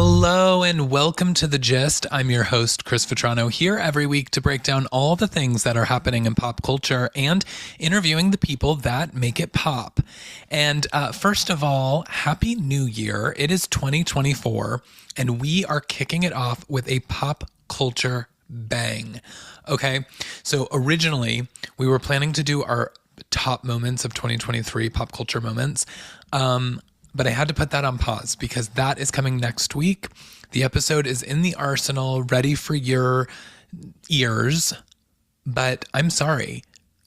Hello and welcome to The Gist. I'm your host, Chris Vetrano, here every week to break down all the things that are happening in pop culture and interviewing the people that make it pop. And first of all, Happy New Year. It is 2024 and we are kicking it off with a pop culture bang. Okay, so originally we were planning to do our top moments of 2023, pop culture moments. But I had to put that on pause because that is coming next week. The episode is in the arsenal, ready for your ears. But I'm sorry,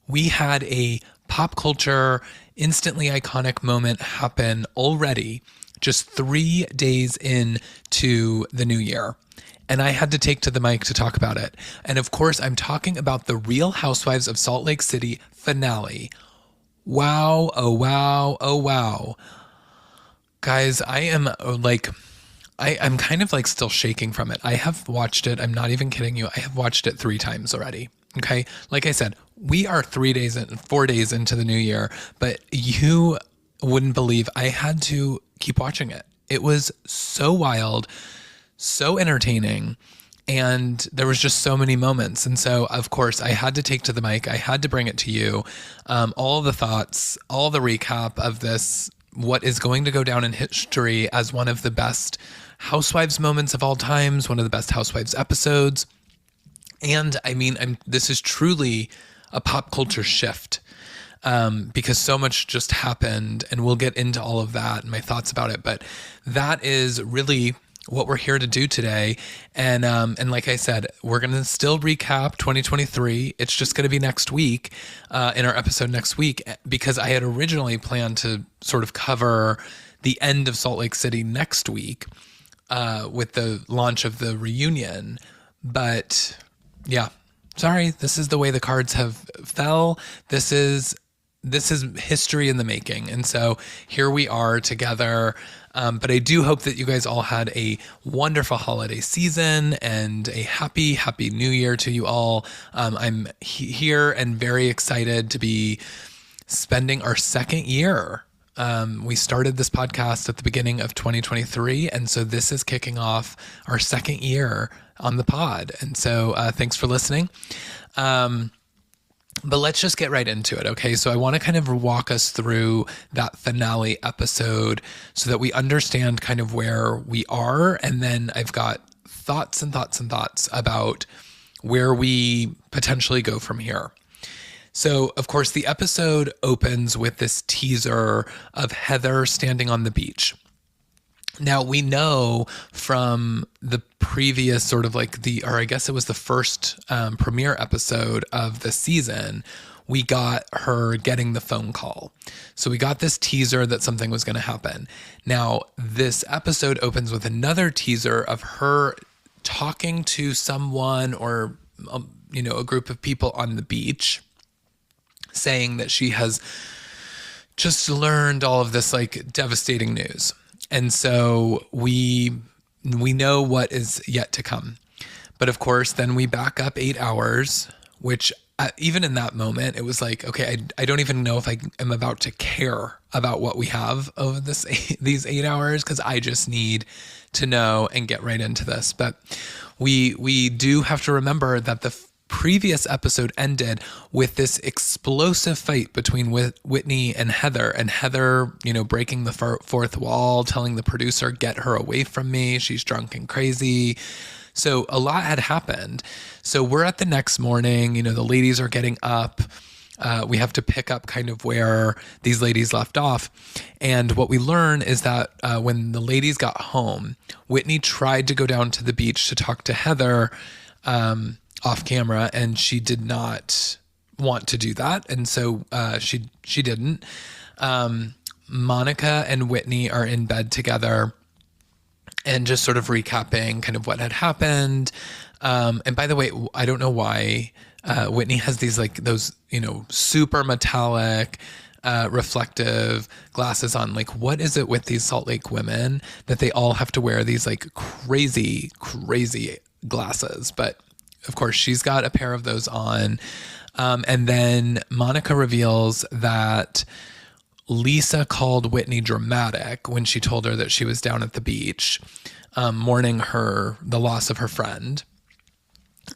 we had a pop culture, instantly iconic moment happen already, just 3 days into the new year. And I had to take to the mic to talk about it. And of course, I'm talking about the Real Housewives of Salt Lake City finale. Wow, oh wow, oh wow. Guys, I'm kind of like still shaking from it. I have watched it. I'm not even kidding you. I have watched it 3 times already. Okay. Like I said, we are 4 days into the new year, but you wouldn't believe I had to keep watching it. It was so wild, so entertaining. And there was just so many moments. And so, of course, I had to take to the mic. I had to bring it to you. All the thoughts, all the recap of this, what is going to go down in history as one of the best Housewives moments of all times, one of the best Housewives episodes. And I mean, this is truly a pop culture shift because so much just happened, and we'll get into all of that and my thoughts about it. But that is really what we're here to do today. And like I said, we're going to still recap 2023. It's just going to be next week, in our episode next week, because I had originally planned to sort of cover the end of Salt Lake City next week, with the launch of the reunion. But yeah, sorry, this is the way the cards have fell. This is history in the making. And so here we are together. But I do hope that you guys all had a wonderful holiday season and a happy new year to you all. I'm here and very excited to be spending our second year. We started this podcast at the beginning of 2023. And so this is kicking off our second year on the pod. And so thanks for listening. But let's just get right into it, okay? So I want to kind of walk us through that finale episode so that we understand kind of where we are. And then I've got thoughts about where we potentially go from here. So, of course, the episode opens with this teaser of Heather standing on the beach. Now, we know from the previous sort of like I guess it was the first premiere episode of the season, we got her getting the phone call. So we got this teaser that something was going to happen. Now, this episode opens with another teaser of her talking to someone or, a group of people on the beach, saying that she has just learned all of this like devastating news. And so we know what is yet to come. But of course, then we back up 8 hours, which even in that moment, it was like, okay, I don't even know if I am about to care about what we have over these 8 hours, because I just need to know and get right into this. But we do have to remember that the previous episode ended with this explosive fight between Whitney and Heather, breaking the fourth wall, telling the producer, get her away from me. She's drunk and crazy. So a lot had happened. So we're at the next morning, the ladies are getting up. We have to pick up kind of where these ladies left off. And what we learn is that when the ladies got home, Whitney tried to go down to the beach to talk to Heather, off camera, and she did not want to do that. And so she didn't. Monica and Whitney are in bed together and just sort of recapping kind of what had happened. And by the way, I don't know why Whitney has these like those, super metallic, reflective glasses on. Like, what is it with these Salt Lake women that they all have to wear these like crazy glasses? But of course, she's got a pair of those on. And then Monica reveals that Lisa called Whitney dramatic when she told her that she was down at the beach, mourning the loss of her friend.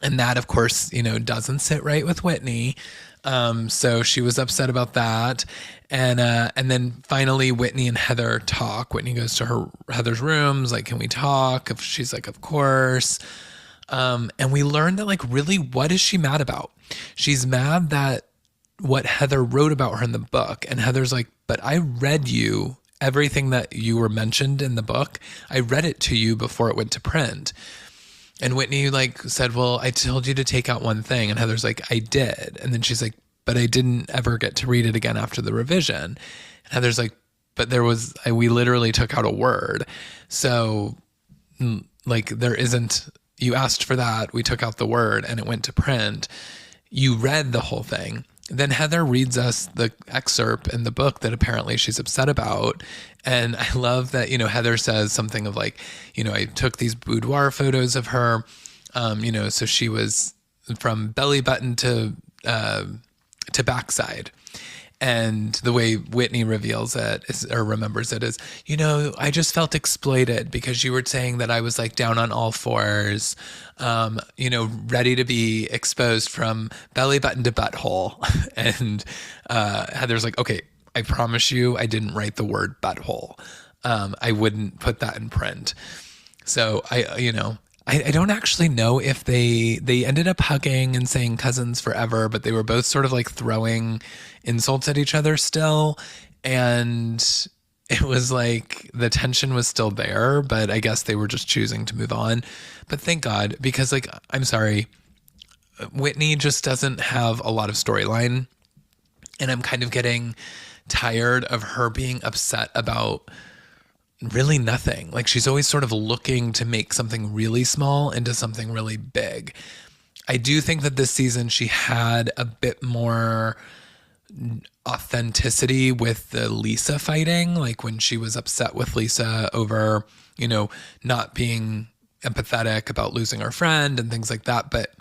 And that, of course, doesn't sit right with Whitney. So she was upset about that. And then finally Whitney and Heather talk. Whitney goes to Heather's rooms, like, can we talk? She's like, of course. And we learned that, like, really, what is she mad about? She's mad that what Heather wrote about her in the book. And Heather's like, but I read you everything that you were mentioned in the book. I read it to you before it went to print. And Whitney, like, said, well, I told you to take out one thing. And Heather's like, I did. And then she's like, but I didn't ever get to read it again after the revision. And Heather's like, but we literally took out a word. So, like, you asked for that. We took out the word and it went to print. You read the whole thing. Then Heather reads us the excerpt in the book that apparently she's upset about. And I love that, Heather says something of like, I took these boudoir photos of her, so she was from belly button to backside. And the way Whitney reveals it or remembers it is, I just felt exploited because you were saying that I was like down on all fours, ready to be exposed from belly button to butthole. And Heather's like, okay, I promise you I didn't write the word butthole. I wouldn't put that in print. So I don't actually know if they ended up hugging and saying cousins forever, but they were both sort of like throwing insults at each other still. And it was like the tension was still there, but I guess they were just choosing to move on. But thank God, because, like, I'm sorry, Whitney just doesn't have a lot of storyline. And I'm kind of getting tired of her being upset about really nothing. Like, she's always sort of looking to make something really small into something really big. I do think that this season she had a bit more authenticity with the Lisa fighting, like when she was upset with Lisa over, not being empathetic about losing her friend and things like that. But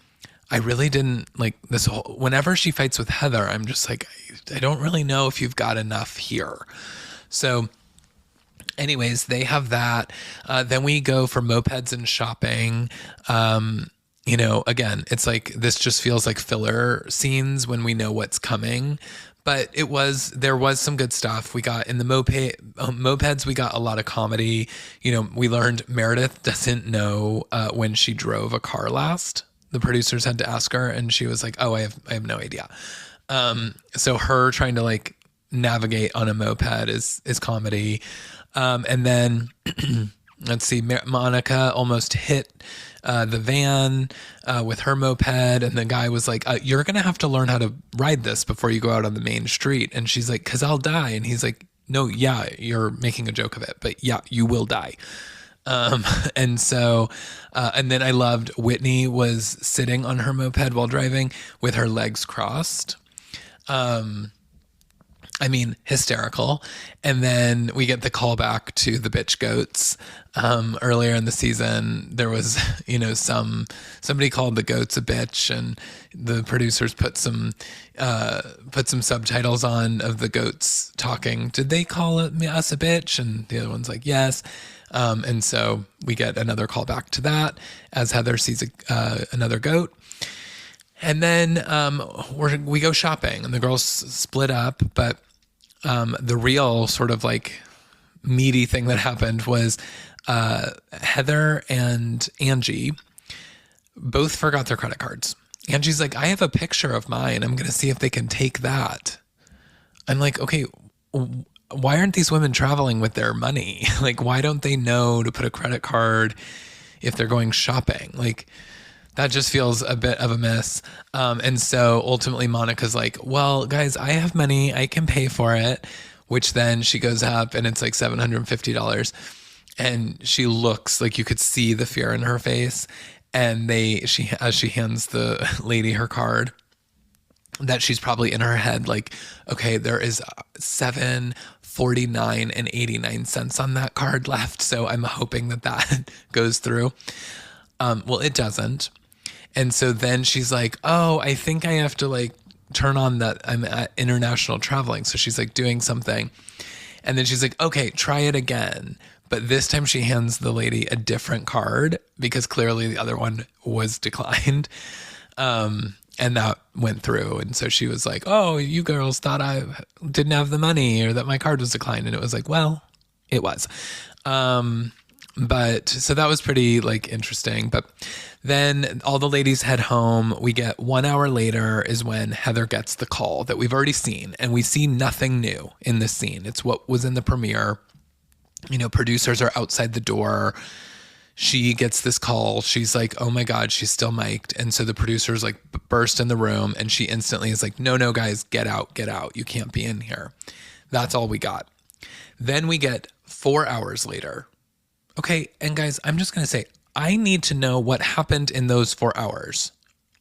I really didn't like this whole, whenever she fights with Heather, I'm just like, I don't really know if you've got enough here. So anyways, they have that. Then we go for mopeds and shopping. Again, it's like, this just feels like filler scenes when we know what's coming. But there was some good stuff. We got in the mopeds, we got a lot of comedy. We learned Meredith doesn't know when she drove a car last. The producers had to ask her, and she was like, oh, I have no idea. So her trying to like navigate on a moped is comedy. And then let's see, Monica almost hit the van with her moped, and the guy was like, you're gonna have to learn how to ride this before you go out on the main street. And she's like, cause I'll die. And he's like, no, yeah, you're making a joke of it, but yeah, you will die. And so and then I loved Whitney was sitting on her moped while driving with her legs crossed. Hysterical. And then we get the callback to the bitch goats. Earlier in the season, there was, somebody called the goats a bitch, and the producers put some subtitles on of the goats talking. Did they call us a bitch? And the other one's like, yes. And so we get another callback to that as Heather sees another goat. And then we go shopping, and the girls split up. But the real sort of like meaty thing that happened was Heather and Angie both forgot their credit cards. Angie's like, I have a picture of mine. I'm going to see if they can take that. I'm like, okay, why aren't these women traveling with their money? Like, why don't they know to put a credit card if they're going shopping? Like, that just feels a bit of a miss. And so ultimately Monica's like, well, guys, I have money. I can pay for it. Which then she goes up and it's like $750. And she looks like you could see the fear in her face. And as she hands the lady her card, that she's probably in her head like, okay, there is $7.49 on that card left. So I'm hoping that goes through. Well, it doesn't. And so then she's like, oh, I think I have to like turn on that I'm at international traveling. So she's like doing something. And then she's like, okay, try it again. But this time she hands the lady a different card because clearly the other one was declined. And that went through. And so she was like, oh, you girls thought I didn't have the money or that my card was declined. And it was like, well, it was. But so that was pretty like interesting. But then all the ladies head home. We get 1 hour later is when Heather gets the call that we've already seen. And we see nothing new in this scene. It's what was in the premiere. You know, producers are outside the door. She gets this call. She's like, oh my God, she's still mic'd. And so the producers like burst in the room and she instantly is like, no, guys, get out. You can't be in here. That's all we got. Then we get 4 hours later. Okay. And guys, I'm just going to say, I need to know what happened in those 4 hours.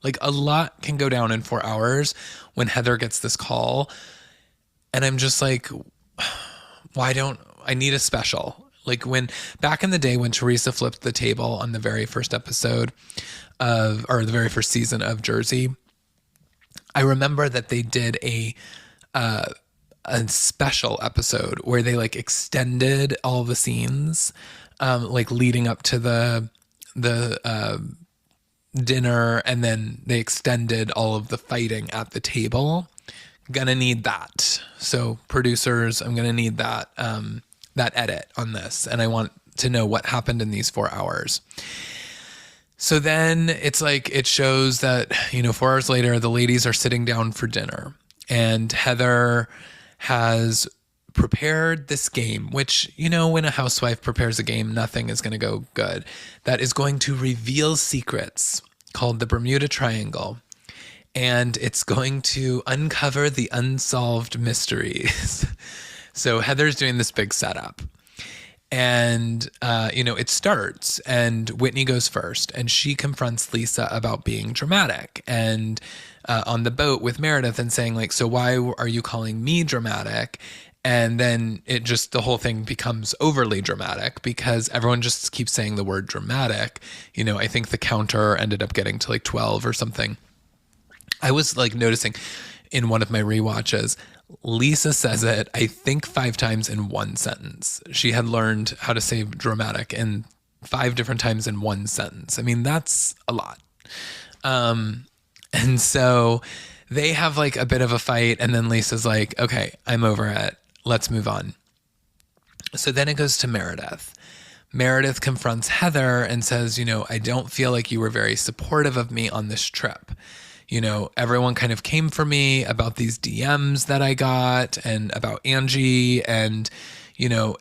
Like a lot can go down in 4 hours when Heather gets this call. And I'm just like, I need a special. Like when back in the day when Teresa flipped the table on the very first episode or the very first season of Jersey, I remember that they did a special episode where they like extended all the scenes, like leading up to the dinner, and then they extended all of the fighting at the table. Gonna need that. So producers, I'm gonna need that. That edit on this. And I want to know what happened in these 4 hours. So then it's like, it shows that, 4 hours later, the ladies are sitting down for dinner and Heather has prepared this game, which, when a housewife prepares a game, nothing is going to go good. That is going to reveal secrets called the Bermuda Triangle. And it's going to uncover the unsolved mysteries. So Heather's doing this big setup and, it starts and Whitney goes first and she confronts Lisa about being dramatic and on the boat with Meredith and saying like, so why are you calling me dramatic? And then the whole thing becomes overly dramatic because everyone just keeps saying the word dramatic. I think the counter ended up getting to like 12 or something. I was like noticing in one of my rewatches, Lisa says it, I think 5 times in one sentence. She had learned how to say dramatic in 5 different times in one sentence. I mean, that's a lot. And so they have like a bit of a fight and then Lisa's like, okay, I'm over it. Let's move on. So then it goes to Meredith. Meredith confronts Heather and says, I don't feel like you were very supportive of me on this trip. Everyone kind of came for me about these DMs that I got and about Angie and,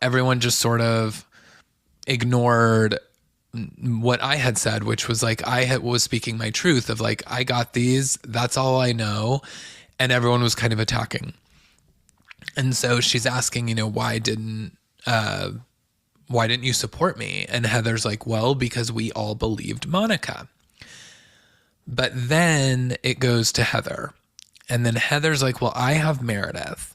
everyone just sort of ignored what I had said, which was like, was speaking my truth of like, I got these, that's all I know. And everyone was kind of attacking. And so she's asking, why didn't you support me? And Heather's like, well, because we all believed Monica. But then it goes to Heather. And then Heather's like, well, I have Meredith,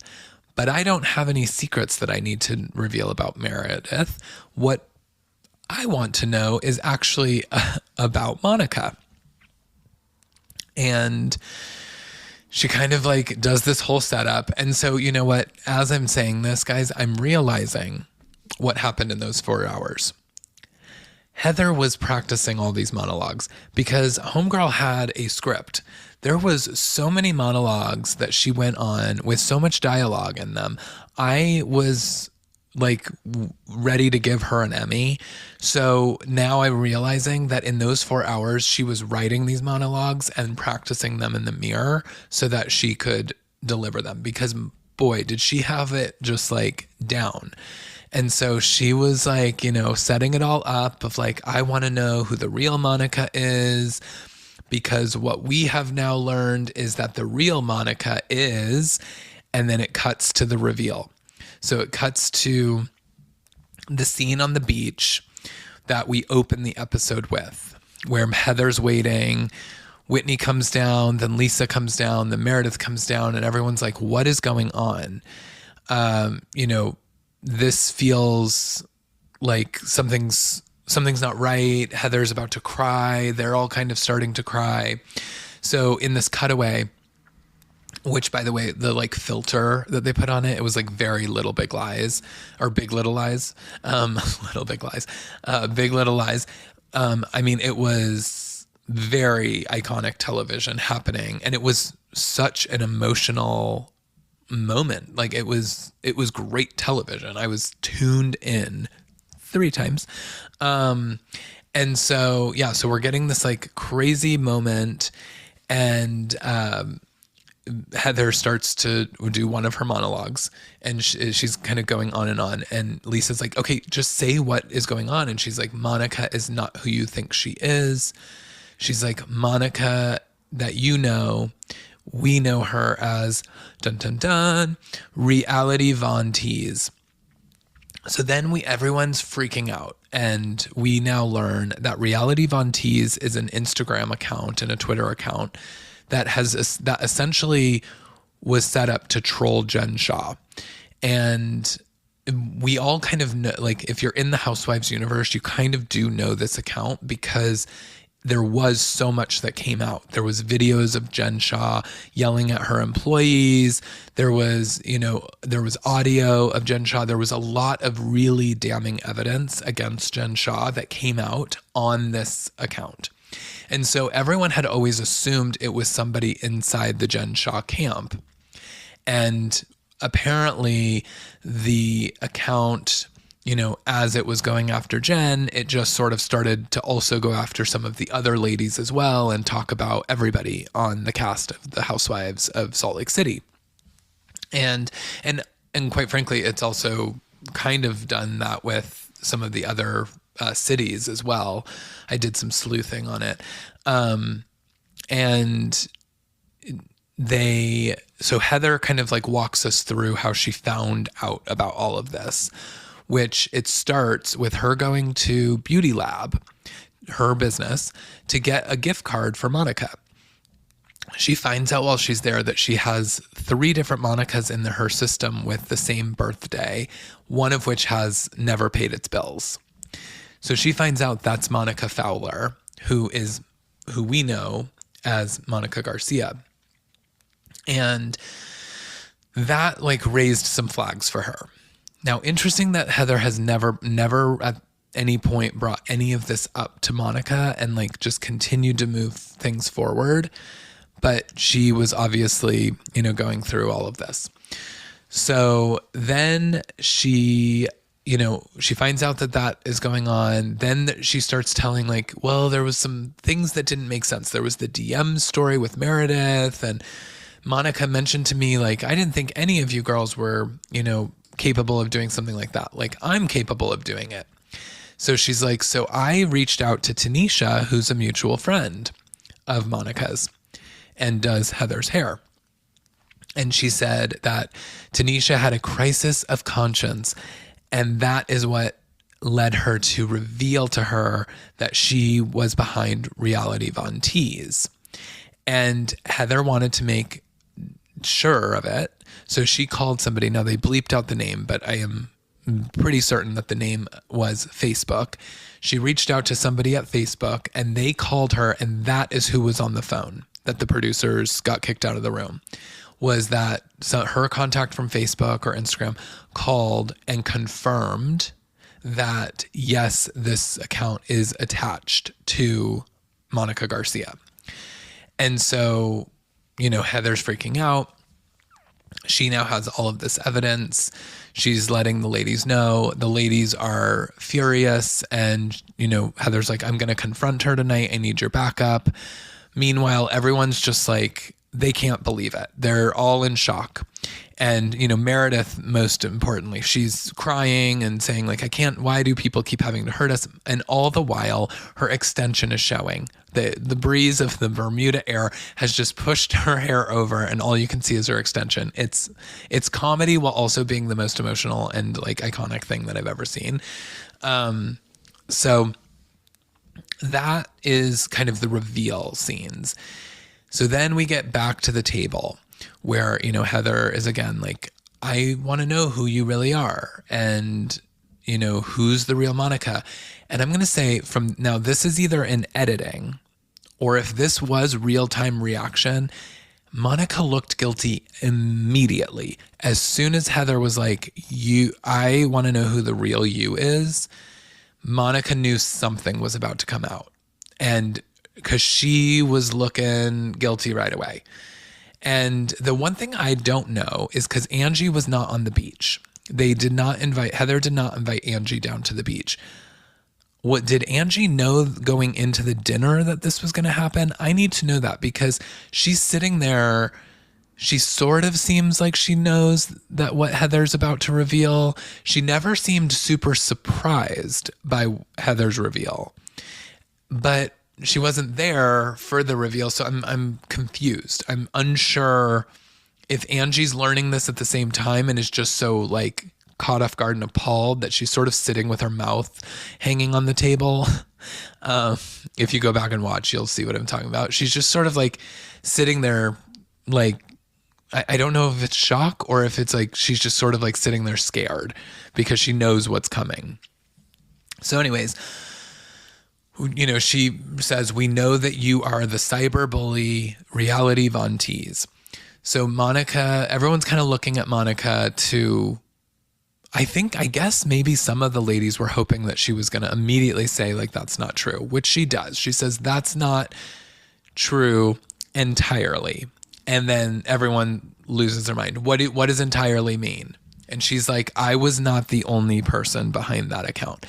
but I don't have any secrets that I need to reveal about Meredith. What I want to know is actually about Monica. And she kind of like does this whole setup. And so, you know what, as I'm saying this, guys, I'm realizing what happened in those 4 hours. Heather was practicing all these monologues because Homegirl had a script. There was so many monologues that she went on with so much dialogue in them. I was like ready to give her an Emmy. So now I'm realizing that in those 4 hours, she was writing these monologues and practicing them in the mirror so that she could deliver them because boy, did she have it just like down. And so she was like, setting it all up of like, I want to know who the real Monica is, because what we have now learned is that the real Monica is, and then it cuts to the reveal. So it cuts to the scene on the beach that we open the episode with, where Heather's waiting, Whitney comes down, then Lisa comes down, then Meredith comes down, and everyone's like, what is going on? This feels like something's not right. Heather's about to cry. They're all kind of starting to cry. So in this cutaway, which, by the way, the like filter that they put on it, it was like very Little Big Lies or Big Little Lies, Little Big Lies, Big Little Lies. I mean, it was very iconic television happening, and it was such an emotional moment. Like it was great television. I was tuned in 3 times. And so, yeah, so we're getting this like crazy moment, and Heather starts to do one of her monologues, and she's kind of going on, and Lisa's like, okay, just say what is going on. And she's like, Monica is not who you think she is. She's like, Monica that you know, we know her as dun dun dun reality Von Tease. So then everyone's freaking out, and we now learn that Reality Von Tease is an Instagram account and a Twitter account that essentially was set up to troll Jen Shah. And we all kind of know, like, if you're in the Housewives universe, you kind of do know this account because there was so much that came out. There was videos of Jen Shah yelling at her employees. There was audio of Jen Shah. There was a lot of really damning evidence against Jen Shah that came out on this account. And so everyone had always assumed it was somebody inside the Jen Shah camp. And apparently the account, as it was going after Jen, it just sort of started to also go after some of the other ladies as well and talk about everybody on the cast of the Housewives of Salt Lake City. And quite frankly, it's also kind of done that with some of the other cities as well. I did some sleuthing on it. So Heather kind of like walks us through how she found out about all of this, which it starts with her going to Beauty Lab, her business, to get a gift card for Monica. She finds out while she's there that she has 3 different Monicas in her system with the same birthday, one of which has never paid its bills. So she finds out that's Monica Fowler, who we know as Monica Garcia. And that like raised some flags for her. Now, interesting that Heather has never at any point brought any of this up to Monica and like just continued to move things forward. But she was obviously, going through all of this. So then she finds out that is going on. Then she starts telling like, well, there was some things that didn't make sense. There was the DM story with Meredith, and Monica mentioned to me, like, I didn't think any of you girls were, capable of doing something like that. Like, I'm capable of doing it. So she's like, so I reached out to Tanisha, who's a mutual friend of Monica's and does Heather's hair. And she said that Tanisha had a crisis of conscience, and that is what led her to reveal to her that she was behind Reality Von Tease. And Heather wanted to make sure of it. So she called somebody. Now they bleeped out the name, but I am pretty certain that the name was Facebook. She reached out to somebody at Facebook, and they called her, and that is who was on the phone that the producers got kicked out of the room. Was that her contact from Facebook or Instagram called and confirmed that, yes, this account is attached to Monica Garcia. And so, Heather's freaking out. She now has all of this evidence. She's letting the ladies know. The ladies are furious. And, Heather's like, I'm going to confront her tonight. I need your backup. Meanwhile, everyone's just like, they can't believe it. They're all in shock. And, Meredith, most importantly, she's crying and saying like, why do people keep having to hurt us? And all the while her extension is showing. The breeze of the Bermuda air has just pushed her hair over, and all you can see is her extension. It's comedy while also being the most emotional and like iconic thing that I've ever seen. So that is kind of the reveal scenes. So then we get back to the table where, Heather is again like, I want to know who you really are, and, who's the real Monica. And I'm going to say from now, this is either in editing, or if this was real-time reaction, Monica looked guilty immediately. As soon as Heather was like, I want to know who the real you is, Monica knew something was about to come out. And because she was looking guilty right away. And the one thing I don't know is because Angie was not on the beach. Heather did not invite Angie down to the beach. What did Angie know going into the dinner that this was going to happen? I need to know that because she's sitting there. She sort of seems like she knows that what Heather's about to reveal. She never seemed super surprised by Heather's reveal, but she wasn't there for the reveal. So I'm confused. I'm unsure if Angie's learning this at the same time and is just so like caught off guard and appalled that she's sort of sitting with her mouth hanging on the table. If you go back and watch, you'll see what I'm talking about. She's just sort of like sitting there, like, I don't know if it's shock or if it's like she's just sort of like sitting there scared because she knows what's coming. So anyways, she says, we know that you are the cyber bully reality Von Teese. So Monica, everyone's kind of looking at Monica to, I guess maybe some of the ladies were hoping that she was going to immediately say like, that's not true, which she does. She says, that's not true entirely. And then everyone loses their mind. What does entirely mean? And she's like, I was not the only person behind that account.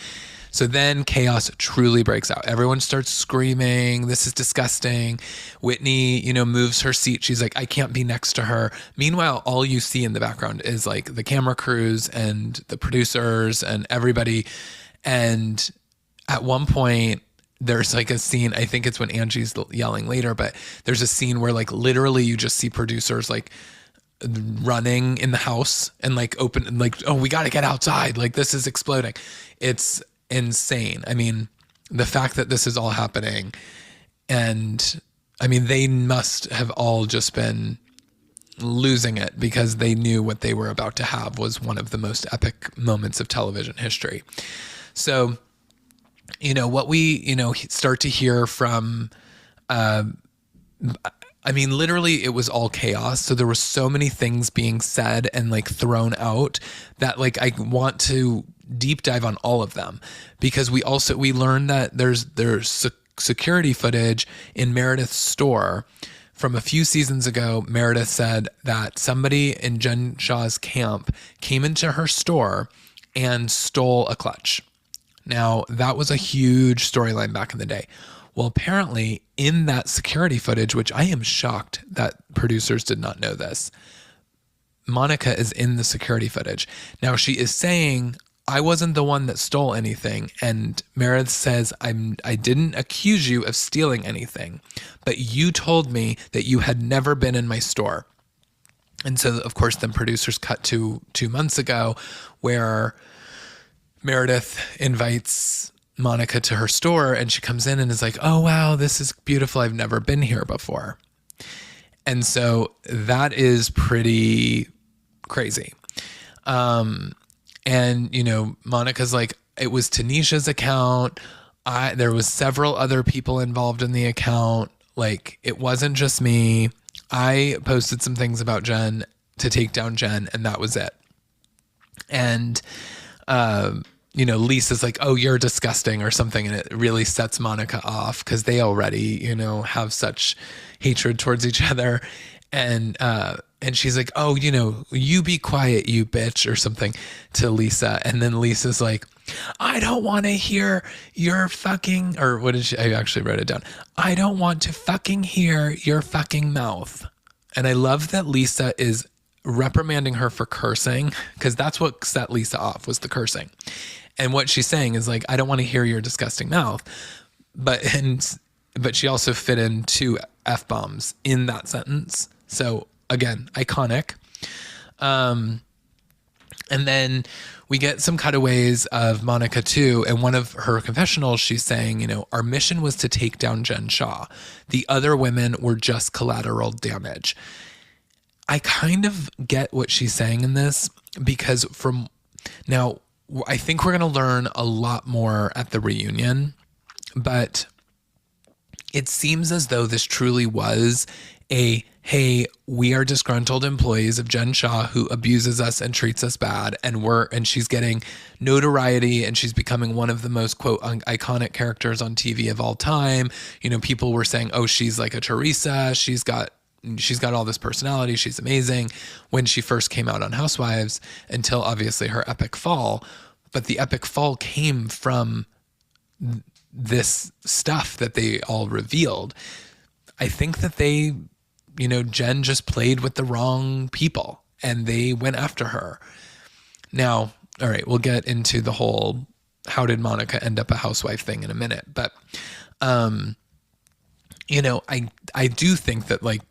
So then chaos truly breaks out. Everyone starts screaming, this is disgusting. Whitney, moves her seat. She's like, I can't be next to her. Meanwhile, all you see in the background is like the camera crews and the producers and everybody. And at one point, there's like a scene, I think it's when Angie's yelling later, but there's a scene where like literally you just see producers like running in the house and like open, like, oh, we got to get outside. Like this is exploding. It's insane. I mean, the fact that this is all happening, and I mean, they must have all just been losing it because they knew what they were about to have was one of the most epic moments of television history. So, what we, start to hear from, literally it was all chaos. So there were so many things being said and like thrown out that like, I want to deep dive on all of them because we learned that there's security footage in Meredith's store from a few seasons ago. Meredith said that somebody in Jen Shah's camp came into her store and stole a clutch. Now, that was a huge storyline back in the day. Well, apparently in that security footage, which I am shocked that producers did not know this, Monica is in the security footage. Now, she is saying, I wasn't the one that stole anything. And Meredith says, I didn't accuse you of stealing anything, but you told me that you had never been in my store. And so, of course, then producers cut to 2 months ago where Meredith invites Monica to her store and she comes in and is like, oh, wow, this is beautiful. I've never been here before. And so that is pretty crazy. And, Monica's like, it was Tanisha's account. There was several other people involved in the account. Like, it wasn't just me. I posted some things about Jen to take down Jen, and that was it. And, Lisa's like, oh, you're disgusting or something. And it really sets Monica off because they already, have such hatred towards each other. And she's like, oh, you be quiet, you bitch, or something to Lisa. And then Lisa's like, I don't want to hear your fucking, or what did she, I actually wrote it down. I don't want to fucking hear your fucking mouth. And I love that Lisa is reprimanding her for cursing because that's what set Lisa off, was the cursing. And what she's saying is like, I don't want to hear your disgusting mouth. But she also fit in 2 F-bombs in that sentence. So again, iconic. And then we get some cutaways of Monica too. And one of her confessionals, she's saying, our mission was to take down Jen Shah. The other women were just collateral damage. I kind of get what she's saying in this because now I think we're going to learn a lot more at the reunion, but it seems as though this truly was hey, we are disgruntled employees of Jen Shah who abuses us and treats us bad, and she's getting notoriety and she's becoming one of the most quote iconic characters on TV of all time. You know, people were saying, oh, she's like a Teresa, she's got all this personality, she's amazing, when she first came out on Housewives, until obviously her epic fall. But the epic fall came from this stuff that they all revealed. I think that they, you know, Jen just played with the wrong people and they went after her. Now, all right, we'll get into the whole how did Monica end up a housewife thing in a minute. But, you know, I do think that, like,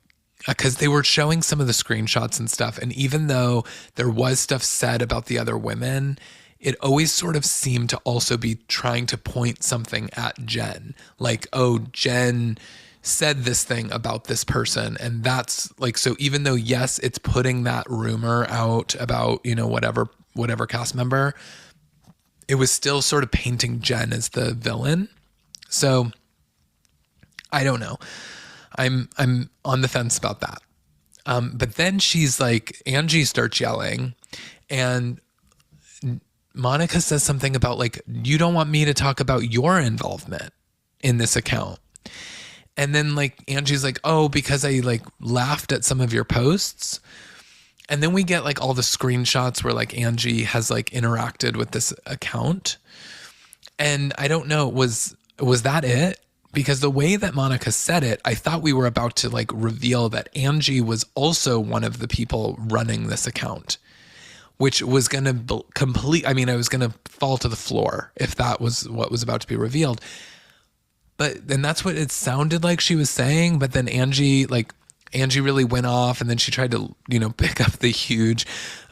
because they were showing some of the screenshots and stuff, and even though there was stuff said about the other women, it always sort of seemed to also be trying to point something at Jen. Like, oh, Jen said this thing about this person. And that's like, so even though, yes, it's putting that rumor out about, you know, whatever cast member, it was still sort of painting Jen as the villain. So I don't know. I'm on the fence about that. But then she's like, Angie starts yelling and Monica says something about like, you don't want me to talk about your involvement in this account. And then like Angie's like, oh, because I like laughed at some of your posts. And then we get like all the screenshots where like Angie has like interacted with this account. And I don't know, was that it? Because the way that Monica said it, I thought we were about to like reveal that Angie was also one of the people running this account, which was going to I was going to fall to the floor if that was what was about to be revealed. But then that's what it sounded like she was saying. But then Angie really went off, and then she tried to, you know, pick up the huge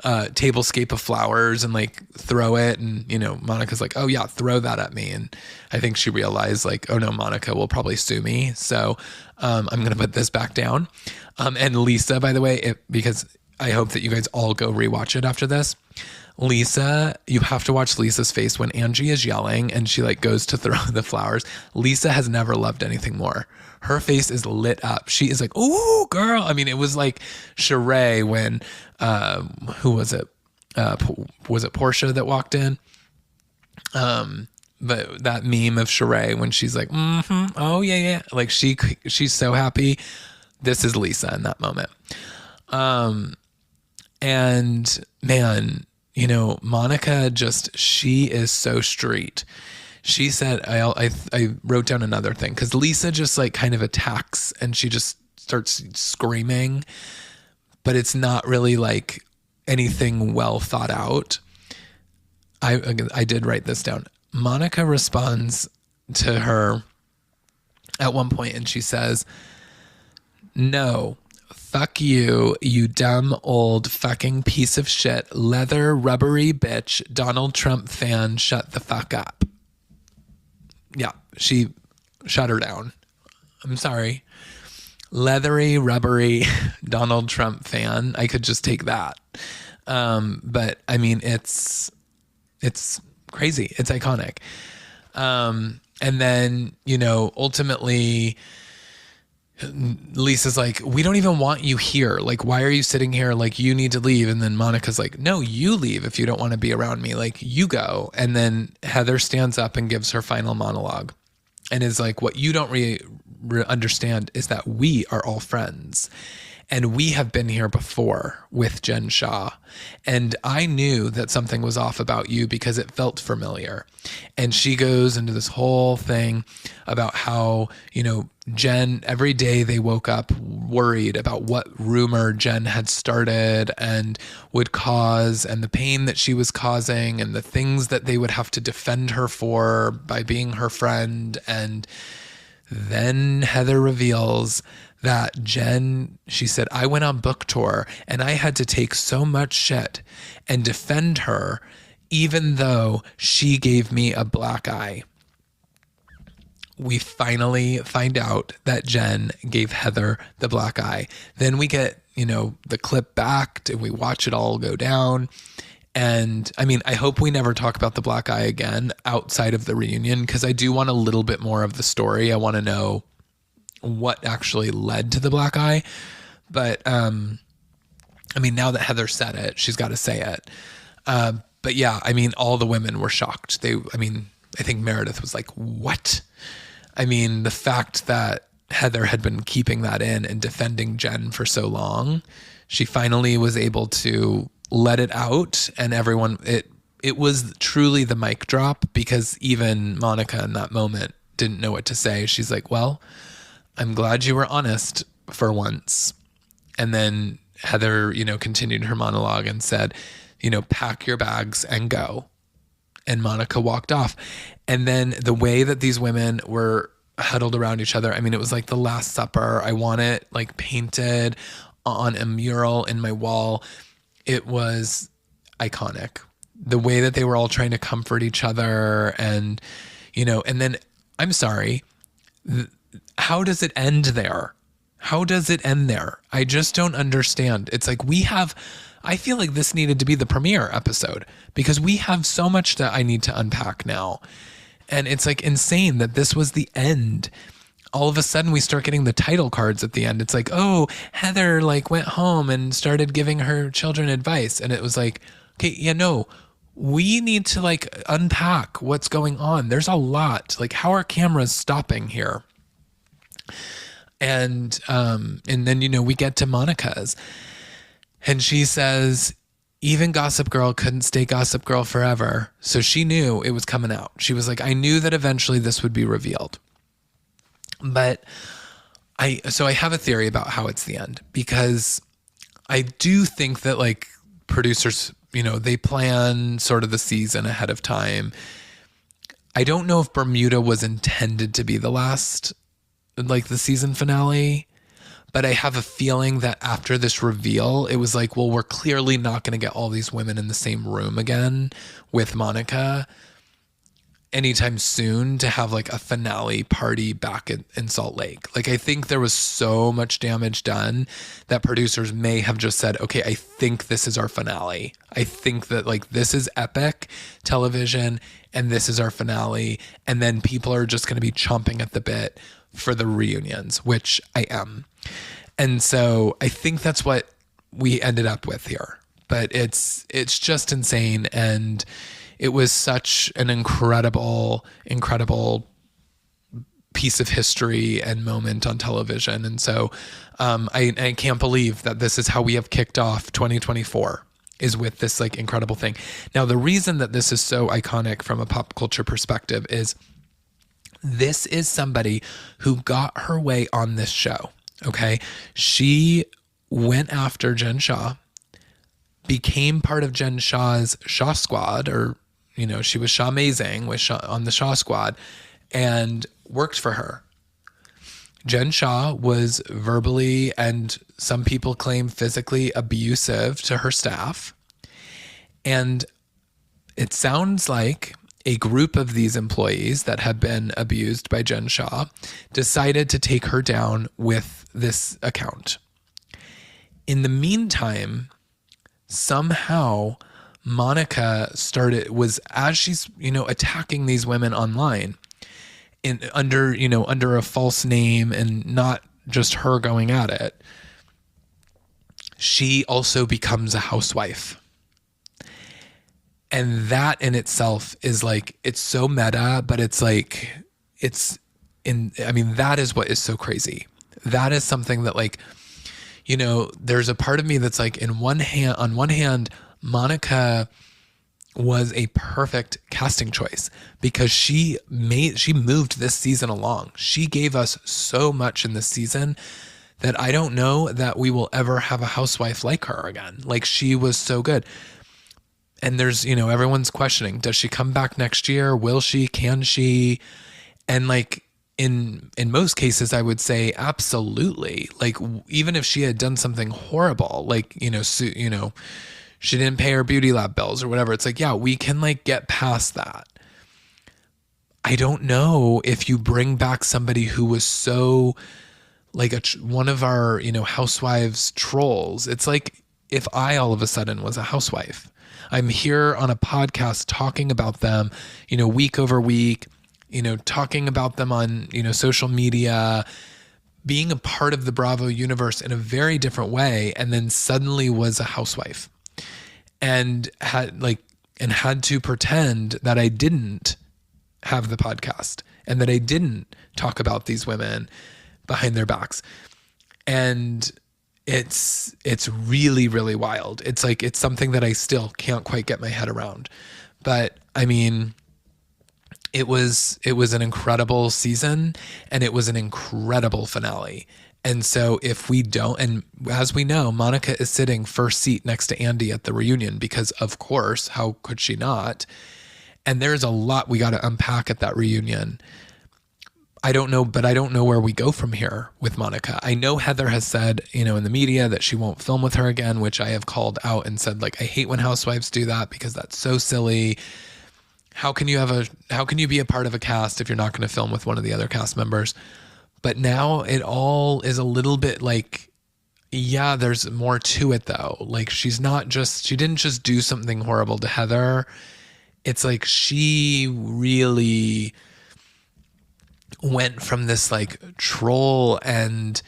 tablescape of flowers and like throw it. And, you know, Monica's like, oh yeah, throw that at me. And I think she realized like, oh no, Monica will probably sue me. So I'm going to put this back down. And Lisa, by the way, because I hope that you guys all go rewatch it after this. Lisa, you have to watch Lisa's face when Angie is yelling and she like goes to throw the flowers. Lisa has never loved anything more. Her face is lit up. She is like, ooh, girl. I mean, it was like Sheree when, who was it? Was it Portia that walked in? But that meme of Sheree when she's like, oh yeah, yeah. Like she's so happy. This is Lisa in that moment. And man, you know, Monica she is so street. She said, I wrote down another thing because Lisa just like kind of attacks and she just starts screaming, but it's not really like anything well thought out. I did write this down. Monica responds to her at one point and she says, no, fuck you, you dumb old fucking piece of shit, leather rubbery bitch, Donald Trump fan, shut the fuck up. Yeah, she shut her down. I'm sorry. Leathery, rubbery Donald Trump fan. I could just take that. But I mean, it's crazy. It's iconic. And then, you know, ultimately Lisa's like, we don't even want you here. Like, why are you sitting here? Like, you need to leave. And then Monica's like, no, you leave if you don't want to be around me. Like, you go. And then Heather stands up and gives her final monologue and is like, what you don't really understand is that we are all friends. And we have been here before with Jen Shah. And I knew that something was off about you because it felt familiar. And she goes into this whole thing about how, you know, Jen, every day they woke up worried about what rumor Jen had started and would cause, and the pain that she was causing, and the things that they would have to defend her for by being her friend. And then Heather reveals that Jen, she said, I went on book tour and I had to take so much shit and defend her, even though she gave me a black eye. We finally find out that Jen gave Heather the black eye. Then we get, you know, the clip back and we watch it all go down. And I mean, I hope we never talk about the black eye again outside of the reunion, because I do want a little bit more of the story. I want to know what actually led to the black eye. But I mean, now that Heather said it, she's got to say it. But yeah, I mean, all the women were shocked. I think Meredith was like, what? I mean, the fact that Heather had been keeping that in and defending Jen for so long, she finally was able to let it out, and everyone, it was truly the mic drop, because even Monica in that moment didn't know what to say. She's like, well, I'm glad you were honest for once. And then Heather, continued her monologue and said, pack your bags and go. And Monica walked off. And then the way that these women were huddled around each other, I mean, it was like the Last Supper. I want it like painted on a mural in my wall. It was iconic. The way that they were all trying to comfort each other, and, and then, I'm sorry, how does it end there? How does it end there? I just don't understand. It's like I feel like this needed to be the premiere episode, because we have so much that I need to unpack now. And it's like insane that this was the end. All of a sudden we start getting the title cards at the end. It's like, oh, Heather like went home and started giving her children advice. And it was like, okay, no, we need to like unpack what's going on. There's a lot. Like, how are cameras stopping here? And then, we get to Monica's, and she says, even Gossip Girl couldn't stay Gossip Girl forever. So she knew it was coming out. She was like, I knew that eventually this would be revealed. But I have a theory about how it's the end, because I do think that like producers, they plan sort of the season ahead of time. I don't know if Bermuda was intended to be the last, like the season finale, but I have a feeling that after this reveal, it was like, well, we're clearly not going to get all these women in the same room again with Monica anytime soon to have like a finale party back in Salt Lake. Like, I think there was so much damage done that producers may have just said, okay, I think this is our finale. I think that like this is epic television and this is our finale. And then people are just going to be chomping at the bit for the reunions, which I am. And so I think that's what we ended up with here. But it's just insane. And it was such an incredible piece of history and moment on television. And so I can't believe that this is how we have kicked off 2024, is with this like incredible thing. Now, the reason that this is so iconic from a pop culture perspective is this is somebody who got her way on this show. Okay. She went after Jen Shah, became part of Jen Shah's Shah Squad, or, she was Shah Amazing on the Shah Squad, and worked for her. Jen Shah was verbally, and some people claim physically, abusive to her staff. And it sounds like a group of these employees that had been abused by Jen Shah decided to take her down with this account. In the meantime, somehow Monica was as she's, attacking these women online under a false name, and not just her going at it, she also becomes a housewife. And that in itself is like, it's so meta, but it's like, that is what is so crazy. That is something that like, there's a part of me that's like, on one hand, Monica was a perfect casting choice, because she moved this season along. She gave us so much in this season that I don't know that we will ever have a housewife like her again. Like, she was so good. And there's, everyone's questioning, does she come back next year? Will she? Can she? And like, in most cases, I would say absolutely. Like, even if she had done something horrible, like, she didn't pay her beauty lab bills or whatever, it's like, yeah, we can like get past that. I don't know if you bring back somebody who was so like one of our, housewives trolls. It's like if I all of a sudden was a housewife. I'm here on a podcast talking about them, week over week, talking about them on, social media, being a part of the Bravo universe in a very different way, and then suddenly was a housewife and had to pretend that I didn't have the podcast and that I didn't talk about these women behind their backs. And it's really, really wild. It's like, it's something that I still can't quite get my head around. But I mean, it was an incredible season, and it was an incredible finale. And so if we don't, and as we know, Monica is sitting first seat next to Andy at the reunion because, of course, how could she not? And there's a lot we got to unpack at that reunion. I don't know where we go from here with Monica. I know Heather has said, in the media that she won't film with her again, which I have called out and said, like, I hate when housewives do that because that's so silly. How can you be a part of a cast if you're not going to film with one of the other cast members? But now it all is a little bit like, yeah, there's more to it though. Like, she didn't just do something horrible to Heather. It's like she really went from this like troll and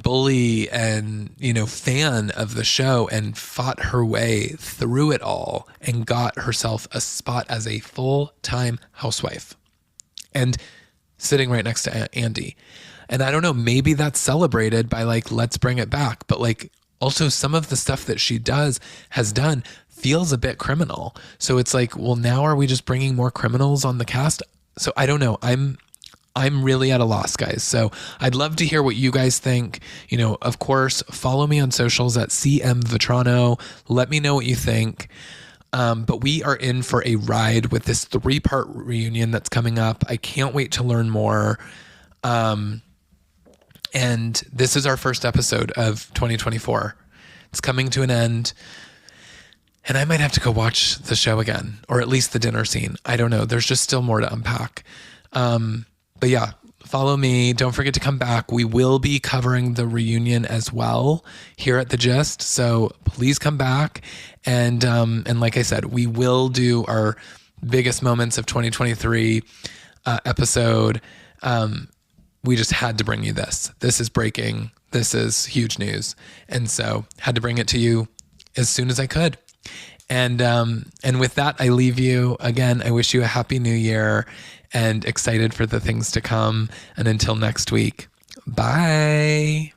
bully and, fan of the show and fought her way through it all and got herself a spot as a full-time housewife and sitting right next to Andy. And I don't know, maybe that's celebrated by like, let's bring it back. But like, also some of the stuff that she has done feels a bit criminal. So it's like, well, now are we just bringing more criminals on the cast? So I don't know. I'm really at a loss, guys. So I'd love to hear what you guys think. Of course, follow me on socials at CM Vetrano. Let me know what you think. But we are in for a ride with this 3-part reunion that's coming up. I can't wait to learn more. And this is our first episode of 2024. It's coming to an end. And I might have to go watch the show again, or at least the dinner scene. I don't know. There's just still more to unpack. But yeah, follow me. Don't forget to come back. We will be covering the reunion as well here at The Gist. So please come back. And like I said, we will do our biggest moments of 2023 episode. We just had to bring you this. This is breaking. This is huge news. And so had to bring it to you as soon as I could. And with that, I leave you. Again, I wish you a happy new year and excited for the things to come. And until next week, bye.